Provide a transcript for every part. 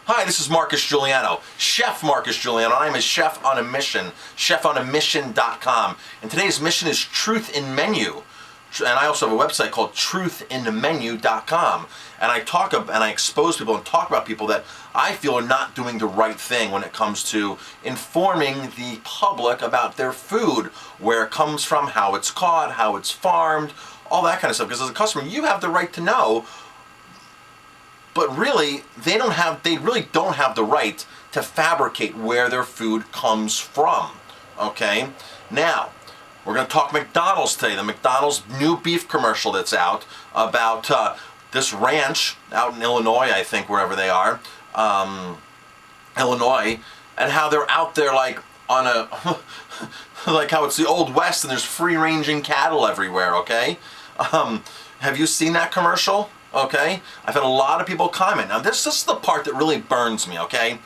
Hi, this is Marcus Guiliano, Chef Marcus Guiliano. I'm a chef on a mission, chefonamission.com. And today's mission is Truth in Menu. And I also have a website called truthinmenu.com. And I expose people and talk about people that I feel are not doing the right thing when it comes to informing the public about their food, where it comes from, how it's caught, how it's farmed, all that kind of stuff. Because as a customer, you have the right to know. But really, they really don't have the right to fabricate where their food comes from, okay? Now, we're going to talk McDonald's today. The McDonald's new beef commercial that's out about this ranch out in Illinois, I think, wherever they are, Illinois, and how they're out there like on a, like how it's the Old West and there's free-ranging cattle everywhere, okay? Have you seen that commercial? Okay, I've had a lot of people comment. Now this is the part that really burns me, okay?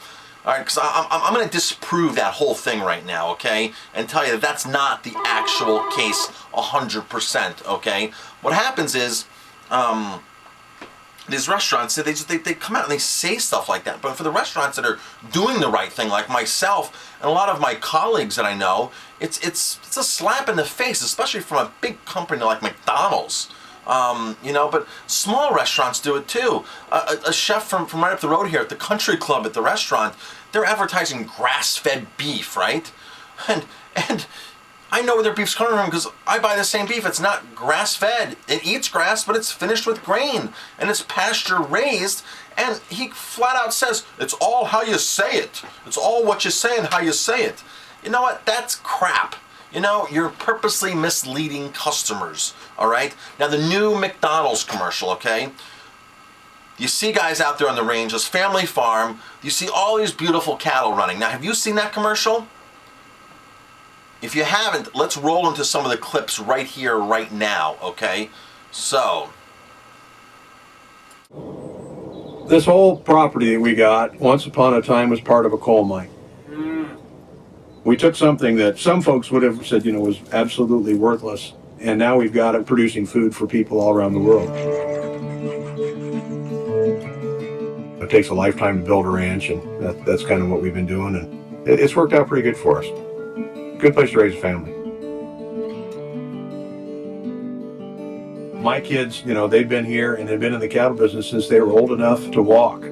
All right, because I'm going to disprove that whole thing right now, okay? And tell you that that's not the actual case 100%, okay? What happens is, these restaurants, they come out and they say stuff like that. But for the restaurants that are doing the right thing, like myself and a lot of my colleagues that I know, it's a slap in the face, especially from a big company like McDonald's. But small restaurants do it too. A chef from right up the road here at the country club at the restaurant, they're advertising grass-fed beef, right? And I know where their beef's coming from because I buy the same beef. It's not grass-fed. It eats grass, but it's finished with grain. And it's pasture-raised. And he flat out says, it's all how you say it. It's all what you say and how you say it. You know what? That's crap. You know, you're purposely misleading customers, all right? Now, the new McDonald's commercial, okay? You see guys out there on the range, this family farm, you see all these beautiful cattle running. Now, have you seen that commercial? If you haven't, let's roll into some of the clips right here, right now, okay? So. This whole property that we got, once upon a time, was part of a coal mine. We took something that some folks would have said, was absolutely worthless, and now we've got it producing food for people all around the world. It takes a lifetime to build a ranch, and that's kind of what we've been doing, and it's worked out pretty good for us. Good place to raise a family. My kids, they've been here and they've been in the cattle business since they were old enough to walk.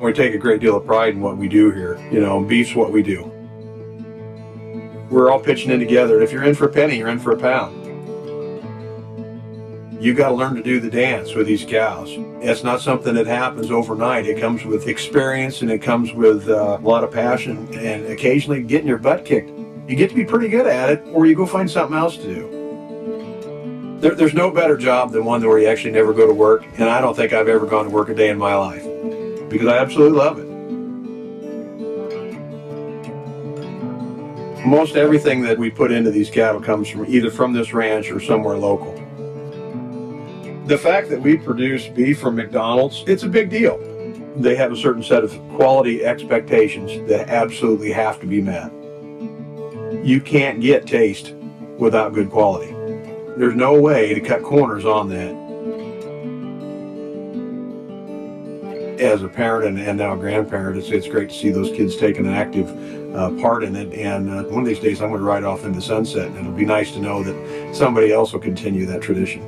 We take a great deal of pride in what we do here. Beef's what we do. We're all pitching in together. If you're in for a penny, you're in for a pound. You got to learn to do the dance with these cows. It's not something that happens overnight. It comes with experience and it comes with a lot of passion and occasionally getting your butt kicked. You get to be pretty good at it, or you go find something else to do. There's no better job than one where you actually never go to work, and I don't think I've ever gone to work a day in my life, because I absolutely love it. Most everything that we put into these cattle comes from either from this ranch or somewhere local. The fact that we produce beef from McDonald's, it's a big deal. They have a certain set of quality expectations that absolutely have to be met. You can't get taste without good quality. There's no way to cut corners on that. As a parent and now a grandparent, it's great to see those kids taking an active part in it. And one of these days I'm going to ride off into the sunset, and it'll be nice to know that somebody else will continue that tradition.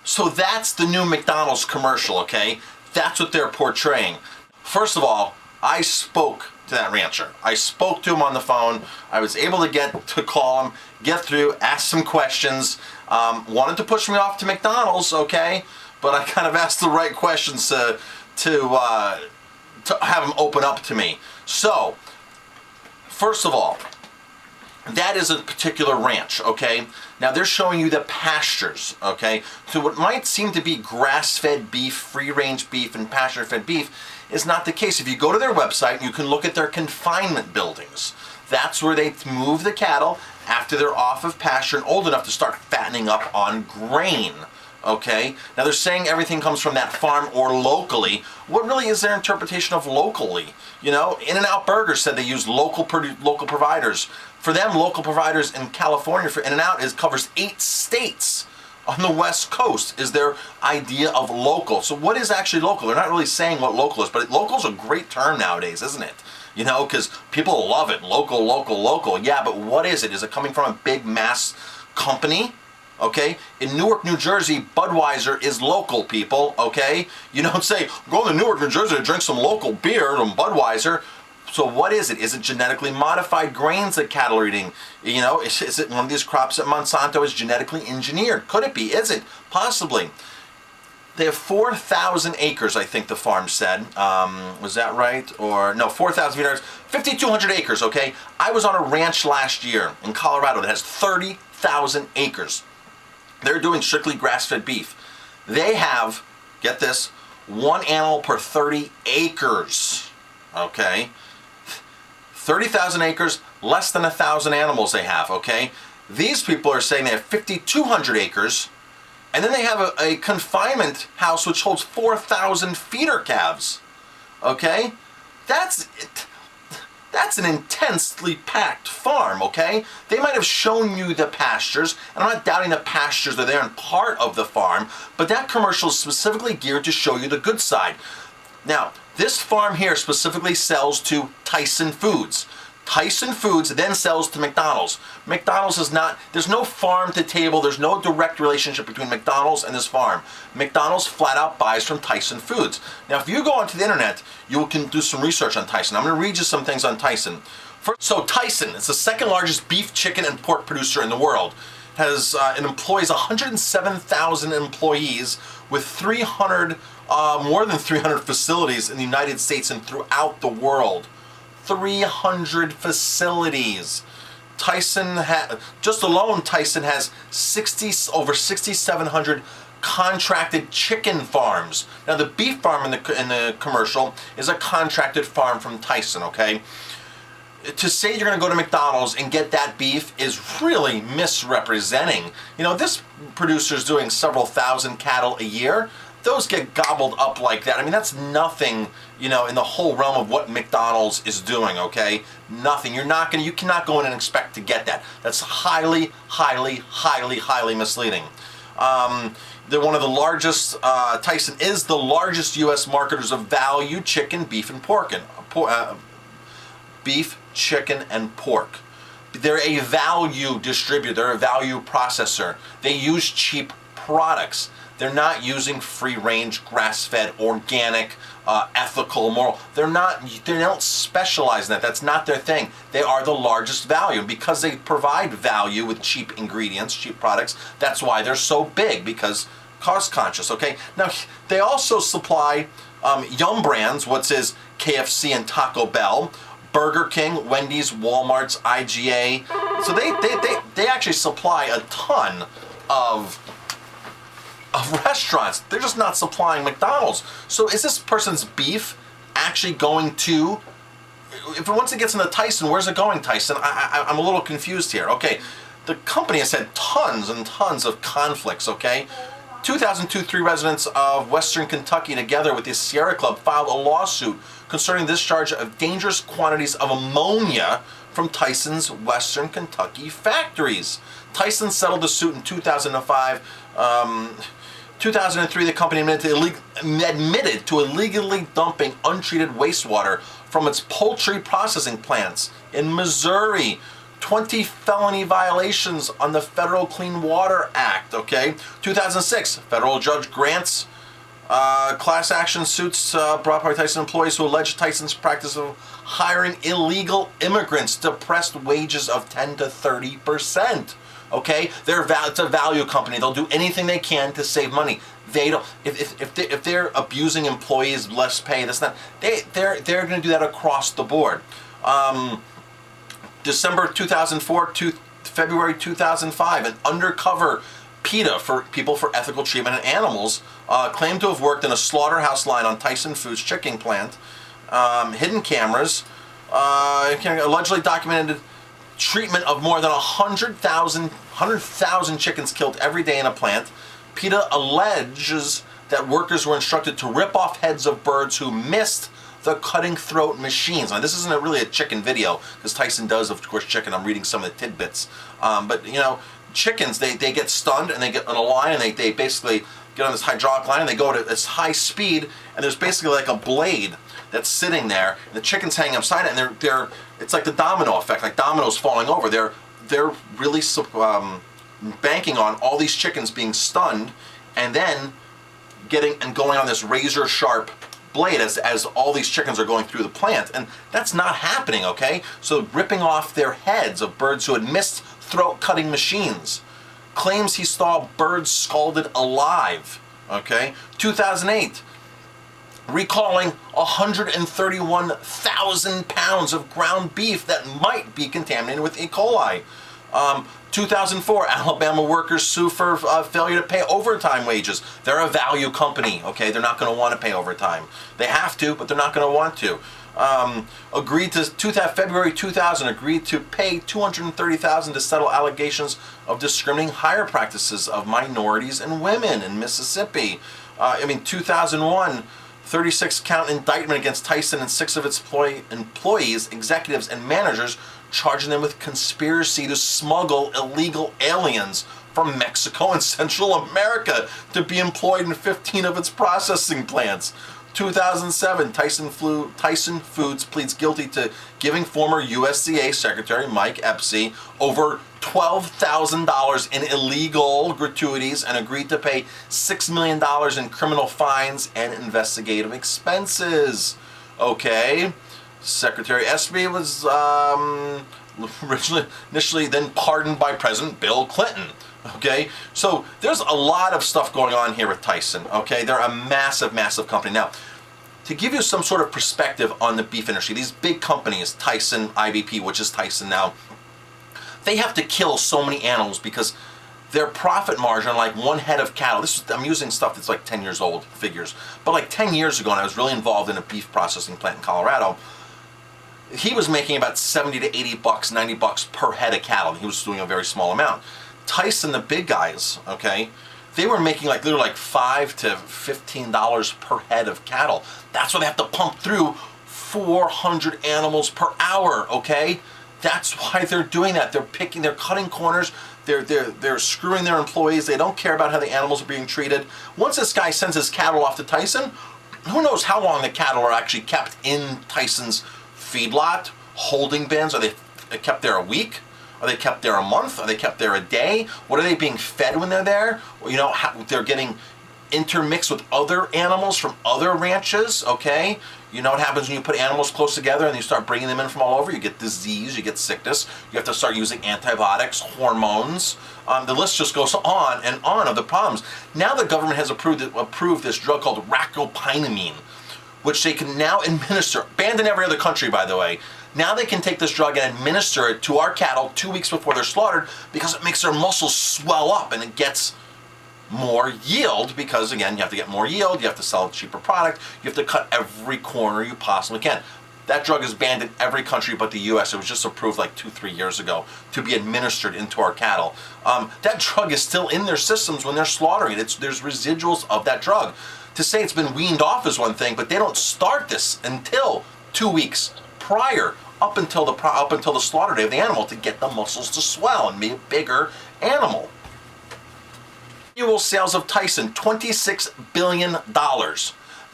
So that's the new McDonald's commercial, okay? That's what they're portraying. First of all, I spoke to that rancher. I spoke to him on the phone. I was able to call him, get through, ask some questions. Wanted to push me off to McDonald's, okay? But I kind of asked the right questions to have him open up to me. So, first of all, that is a particular ranch, okay? Now they're showing you the pastures, okay? So what might seem to be grass-fed beef, free-range beef, and pasture-fed beef is not the case. If you go to their website, you can look at their confinement buildings. That's where they move the cattle after they're off of pasture and old enough to start fattening up on grain, okay? Now they're saying everything comes from that farm or locally. What really is their interpretation of locally? In-N-Out Burger said they use local providers. For them, local providers in California for In-N-Out covers 8 states. on the West Coast is their idea of local. So what is actually local? They're not really saying what local is, but local is a great term nowadays, isn't it? You know, because people love it. Local, local, local. Yeah, but what is it? Is it coming from a big mass company? Okay? In Newark, New Jersey, Budweiser is local, people. Okay? You don't say, go to Newark, New Jersey to drink some local beer from Budweiser. So what is it? Is it genetically modified grains that cattle are eating? You know, is it one of these crops that Monsanto is genetically engineered? Could it be? Is it? Possibly. They have 4,000 acres, I think the farm said. Was that right? Or no, 4,000 acres, 5,200 acres, okay? I was on a ranch last year in Colorado that has 30,000 acres. They're doing strictly grass-fed beef. They have, get this, 1 animal per 30 acres, okay? 30,000 acres, less than 1,000 animals they have, okay? These people are saying they have 5,200 acres, and then they have a confinement house which holds 4,000 feeder calves, okay? That's an intensely packed farm, okay? They might have shown you the pastures, and I'm not doubting the pastures are there and part of the farm, but that commercial is specifically geared to show you the good side. Now, this farm here specifically sells to Tyson Foods. Tyson Foods then sells to McDonald's. McDonald's is not, there's no farm to table, there's no direct relationship between McDonald's and this farm. McDonald's flat out buys from Tyson Foods. Now, if you go onto the internet, you can do some research on Tyson. I'm going to read you some things on Tyson. So Tyson is the second largest beef, chicken, and pork producer in the world. It employs 107,000 employees with more than 300 facilities in the United States and throughout the world. 300 facilities. Tyson has over 6,700 contracted chicken farms. Now the beef farm in the commercial is a contracted farm from Tyson, okay? To say you're going to go to McDonald's and get that beef is really misrepresenting. You know, this producer's doing several thousand cattle a year. Those get gobbled up like that. I mean, that's nothing, you know, in the whole realm of what McDonald's is doing, okay? Nothing. You cannot go in and expect to get that. That's highly, highly, highly, highly misleading. They're one of the largest, Tyson is the largest U.S. marketers of value chicken, beef, and pork. Beef, chicken, and pork. They're a value distributor. They're a value processor. They use cheap products. They're not using free-range, grass-fed, organic, ethical, moral. They don't specialize in that. That's not their thing. They are the largest value. And because they provide value with cheap ingredients, cheap products, that's why they're so big, because cost-conscious, okay? Now, they also supply Yum Brands, what's his KFC and Taco Bell, Burger King, Wendy's, Walmart's, IGA. So they actually supply a ton of restaurants. They're just not supplying McDonald's. So is this person's beef actually going to, once it gets into Tyson, where's it going, Tyson? I'm a little confused here. Okay, the company has had tons and tons of conflicts, okay? 2002, 3 residents of Western Kentucky, together with the Sierra Club, filed a lawsuit concerning discharge of dangerous quantities of ammonia from Tyson's Western Kentucky factories. Tyson settled the suit in 2005. 2003, the company admitted to illegally dumping untreated wastewater from its poultry processing plants in Missouri. 20 felony violations on the Federal Clean Water Act, okay? 2006, federal judge grants class action suits brought by Tyson employees who allege Tyson's practice of hiring illegal immigrants depressed wages of 10 to 30%. Okay, it's a value company. They'll do anything they can to save money. They don't. If they're abusing employees, less pay. That's not. They're going to do that across the board. December 2004 to February 2005, an undercover PETA for people for ethical treatment of animals claimed to have worked in a slaughterhouse line on Tyson Foods chicken plant. Hidden cameras allegedly documented treatment of more than 100,000 chickens killed every day in a plant. PETA alleges that workers were instructed to rip off heads of birds who missed the cutting throat machines. Now, this isn't really a chicken video, because Tyson does, of course, chicken. I'm reading some of the tidbits. But, you know, chickens, they get stunned and they get on a line, and they basically get on this hydraulic line and they go to this high speed, and there's basically like a blade that's sitting there, and the chicken's hanging upside it, and they're it's like the domino effect, like dominoes falling over. They're really banking on all these chickens being stunned, and then going on this razor sharp blade as all these chickens are going through the plant, and that's not happening, okay? So ripping off their heads of birds who had missed throat-cutting machines. Claims he saw birds scalded alive, okay? 2008, recalling 131,000 pounds of ground beef that might be contaminated with E. coli. 2004, Alabama workers sue for failure to pay overtime wages. They're a value company, okay? They're not going to want to pay overtime. They have to, but they're not going to want to. February 2000, agreed to pay $230,000 to settle allegations of discriminating hire practices of minorities and women in Mississippi. 2001, 36-count indictment against Tyson and 6 of its employees, executives, and managers, charging them with conspiracy to smuggle illegal aliens from Mexico and Central America to be employed in 15 of its processing plants. 2007, Tyson Foods pleads guilty to giving former USDA Secretary Mike Epsy over $12,000 in illegal gratuities and agreed to pay $6 million in criminal fines and investigative expenses. Okay. Secretary Espy was initially then pardoned by President Bill Clinton. Okay, so there's a lot of stuff going on here with Tyson. Okay, they're a massive, massive company. Now, to give you some sort of perspective on the beef industry, these big companies, Tyson, IBP, which is Tyson now, they have to kill so many animals because their profit margin, like one head of cattle, I'm using stuff that's like 10 years old, figures, but like 10 years ago, and I was really involved in a beef processing plant in Colorado, he was making about 70 to 80 bucks, 90 bucks per head of cattle, and he was doing a very small amount. Tyson, the big guys, okay, they were making like literally like $5 to $15 per head of cattle. That's why they have to pump through 400 animals per hour, okay? That's why they're doing that. They're cutting corners. They're screwing their employees. They don't care about how the animals are being treated. Once this guy sends his cattle off to Tyson, who knows how long the cattle are actually kept in Tyson's feedlot, holding bins. Are they kept there a week? Are they kept there a month? Are they kept there a day? What are they being fed when they're there? They're getting intermixed with other animals from other ranches, okay? You know what happens when you put animals close together and you start bringing them in from all over? You get disease, you get sickness, you have to start using antibiotics, hormones. The list just goes on and on of the problems. Now the government has approved this drug called racopinamine, which they can now administer, banned in every other country, by the way. Now they can take this drug and administer it to our cattle 2 weeks before they're slaughtered because it makes their muscles swell up and it gets more yield because, again, you have to get more yield, you have to sell a cheaper product, you have to cut every corner you possibly can. That drug is banned in every country but the U.S. It was just approved like 2-3 years ago to be administered into our cattle. That drug is still in their systems when they're slaughtering it. There's residuals of that drug. To say it's been weaned off is one thing, but they don't start this until 2 weeks prior, up until the slaughter day of the animal, to get the muscles to swell and be a bigger animal. Annual sales of Tyson, $26 billion.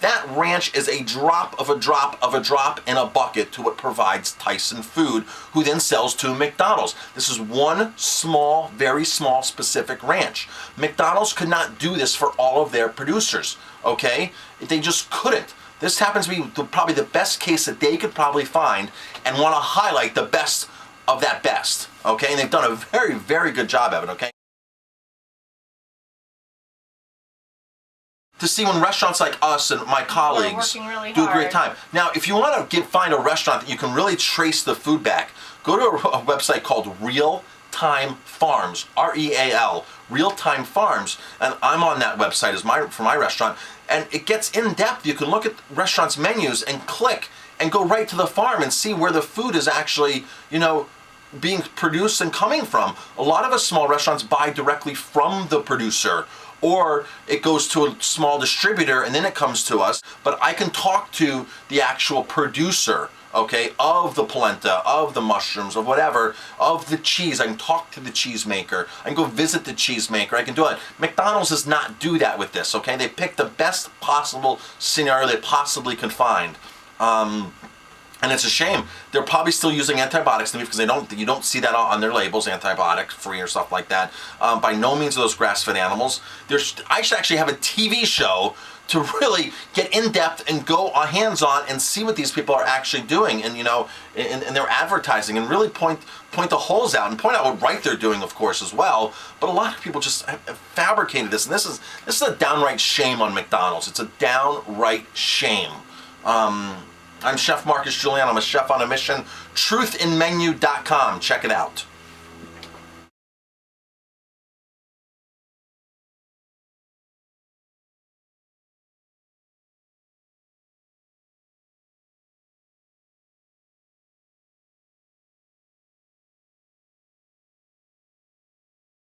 That ranch is a drop of a drop of a drop in a bucket to what provides Tyson Food, who then sells to McDonald's. This is one small, very small, specific ranch. McDonald's could not do this for all of their producers, okay? They just couldn't. This happens to be probably the best case that they could probably find and want to highlight the best of that best, okay? And they've done a very, very good job of it, okay? To see when restaurants like us and my colleagues do a great time. Now, if you want to find a restaurant that you can really trace the food back, go to a website called Real Time Farms, R-E-A-L, Real Time Farms, and I'm on that website for my restaurant, and it gets in depth. You can look at restaurants' menus and click and go right to the farm and see where the food is actually, being produced and coming from. A lot of us small restaurants buy directly from the producer, or it goes to a small distributor and then it comes to us, but I can talk to the actual producer, okay, of the polenta, of the mushrooms, of whatever, of the cheese. I can talk to the cheesemaker. I can go visit the cheesemaker. I can do it. McDonald's does not do that with this, okay? They pick the best possible scenario they possibly can find. And it's a shame. They're probably still using antibiotics because you don't see that on their labels, antibiotic free or stuff like that. By no means are those grass-fed animals. I should actually have a TV show to really get in depth and go hands-on and see what these people are actually doing, and in their advertising, and really point the holes out and point out what right they're doing, of course, as well. But a lot of people just have fabricated this, and this is a downright shame on McDonald's. It's a downright shame. I'm Chef Marcus Guiliano. I'm a chef on a mission. truthinmenu.com. Check it out.